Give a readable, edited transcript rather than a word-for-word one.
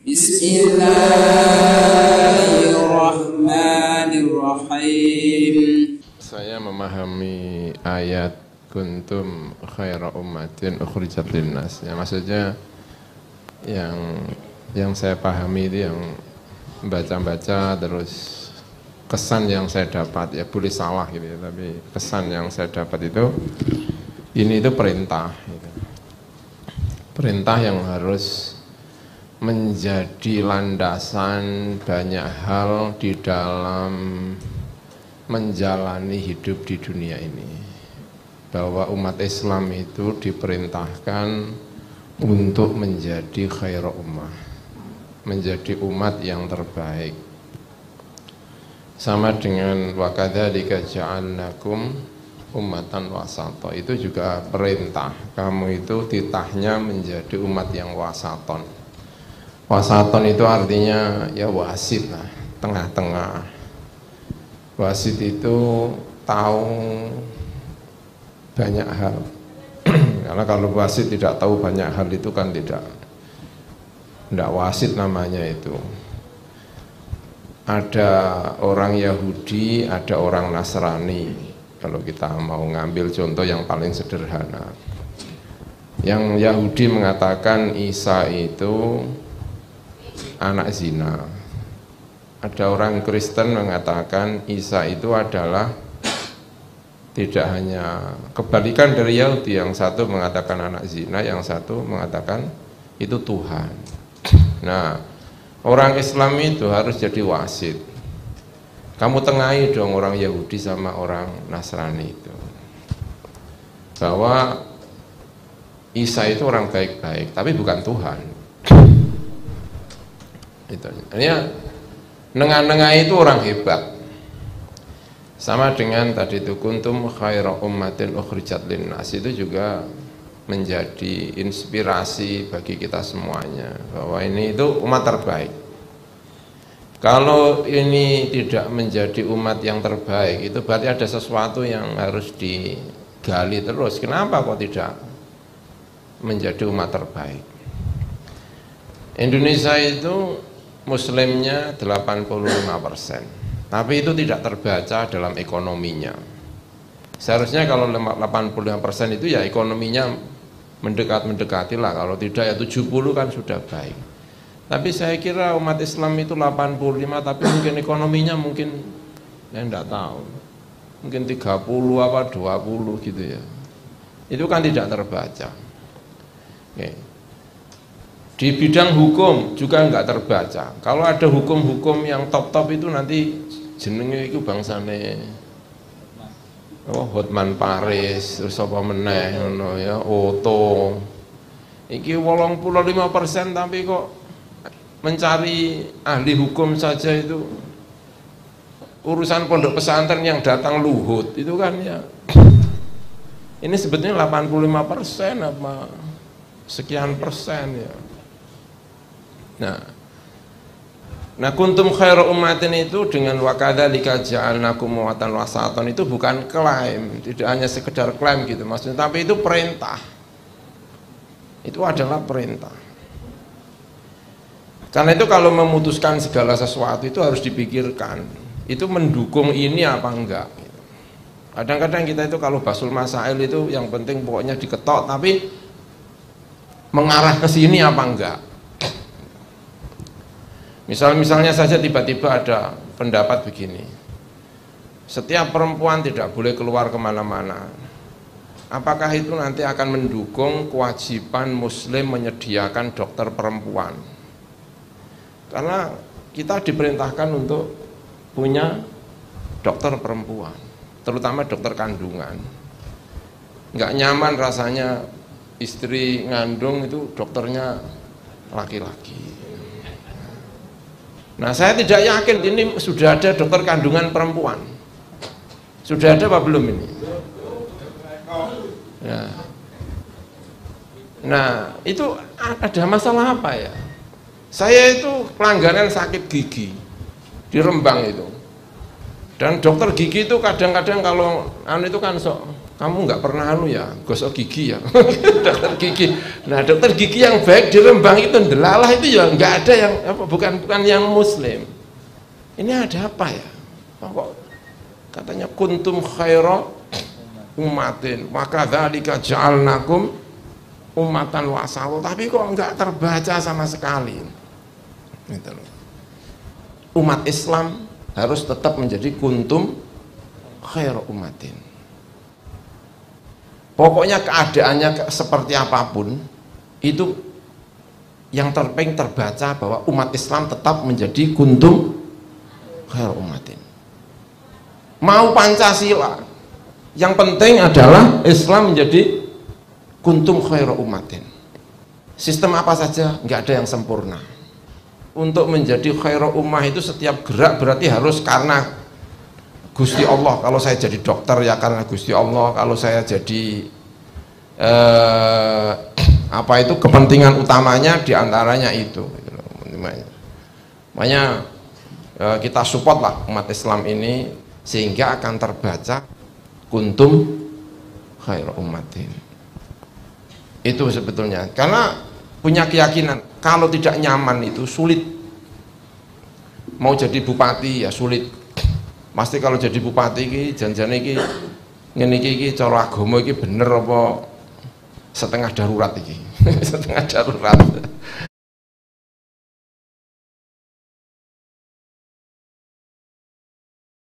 Bismillahirrahmanirrahim. Saya memahami ayat kuntum khaira ummatin ukhrijat linnas. Ya, maksudnya yang saya pahami itu yang baca-baca terus kesan yang saya dapat, ya boleh salah gitu ya, tapi kesan yang saya dapat itu ini itu perintah gitu. Perintah yang harus menjadi landasan banyak hal di dalam menjalani hidup di dunia ini, bahwa umat Islam itu diperintahkan untuk menjadi khairu ummah, menjadi umat yang terbaik. Sama dengan wa kadzalika ja'alnakum ummatan wasata, itu juga perintah. Kamu itu titahnya menjadi umat yang wasaton. Wasaton itu artinya ya wasit lah, tengah-tengah. Wasit itu tahu banyak hal. Karena kalau wasit tidak tahu banyak hal itu kan tidak wasit namanya itu. Ada orang Yahudi, ada orang Nasrani. Kalau kita mau ngambil contoh yang paling sederhana, yang Yahudi mengatakan Isa itu anak zina. Ada orang Kristen mengatakan Isa itu adalah, tidak hanya kebalikan dari Yahudi, yang satu mengatakan anak zina, yang satu mengatakan itu Tuhan. Nah, orang Islam itu harus jadi wasit. Kamu tengahi dong orang Yahudi sama orang Nasrani itu, bahwa Isa itu orang baik-baik, tapi bukan Tuhan. Itu artinya nengah-nengah itu orang hebat. Sama dengan tadi itu kuntum khaira ummatin ukhrijat linnas, itu juga menjadi inspirasi bagi kita semuanya, bahwa ini itu umat terbaik. Kalau ini tidak menjadi umat yang terbaik, itu berarti ada sesuatu yang harus digali terus. Kenapa kok tidak menjadi umat terbaik? Indonesia itu Muslimnya 85%, tapi itu tidak terbaca dalam ekonominya. Seharusnya kalau 85% itu ya ekonominya mendekati lah, kalau tidak ya 70 kan sudah baik. Tapi saya kira umat Islam itu 85, tapi mungkin ekonominya mungkin ya enggak tahu, mungkin 30 apa 20 gitu ya. Itu kan tidak terbaca. Oke. Di bidang hukum juga enggak terbaca. Kalau ada hukum-hukum yang top-top itu nanti jenenge itu bangsane Hotman Paris, terus apa meneh ngono ya, Oto. Iki 85% tapi kok mencari ahli hukum saja itu urusan pondok pesantren yang datang Luhut itu kan ya. Ini sebetulnya 85% apa sekian persen ya. Nah kuntum khairu ummatin itu dengan wa kadzalika ja'alnakum ummatan wasatan itu bukan klaim, tidak hanya sekedar klaim gitu maksudnya, tapi itu perintah. Itu adalah perintah. Karena itu kalau memutuskan segala sesuatu itu harus dipikirkan, itu mendukung ini apa enggak. Kadang-kadang kita itu kalau basul masail itu yang penting pokoknya diketok, tapi mengarah ke sini apa enggak. Misalnya saja tiba-tiba ada pendapat begini, setiap perempuan tidak boleh keluar kemana-mana. Apakah itu nanti akan mendukung kewajiban muslim menyediakan dokter perempuan? Karena kita diperintahkan untuk punya dokter perempuan, terutama dokter kandungan. Nggak nyaman rasanya istri ngandung itu dokternya laki-laki. Nah saya tidak yakin ini sudah ada dokter kandungan perempuan. Sudah ada apa belum ini? Ya. Nah itu ada masalah apa ya? Saya itu pelanggaran sakit gigi di Rembang itu. Dan dokter gigi itu kadang-kadang kalau itu kan sok kamu nggak pernah ya gosok gigi ya. Dokter gigi. Nah, dokter gigi yang baik di Rembang itu ndelalah itu ya nggak ada yang bukan yang muslim. Ini ada apa ya? Kok katanya kuntum khaira umatin wa kadzalika ja'alnakum ummatan wasata, tapi kok nggak terbaca sama sekali. Gitu loh. Umat Islam harus tetap menjadi kuntum khaira umatin. Pokoknya keadaannya seperti apapun, itu yang terpenting terbaca bahwa umat Islam tetap menjadi kuntum khairu ummatin. Mau Pancasila, yang penting adalah Islam menjadi kuntum khairu ummatin. Sistem apa saja nggak ada yang sempurna. Untuk menjadi khairu ummah itu setiap gerak berarti harus karena Gusti Allah. Kalau saya jadi dokter ya karena Gusti Allah. Kalau saya jadi apa itu kepentingan utamanya diantaranya itu. Makanya kita support lah umat Islam ini sehingga akan terbaca kuntum khairu ummatin. Itu sebetulnya karena punya keyakinan kalau tidak nyaman itu sulit. Mau jadi bupati ya sulit. Pasti kalau jadi bupati iki janjane iki ngene iki cara agama iki bener apa setengah darurat iki. Setengah darurat.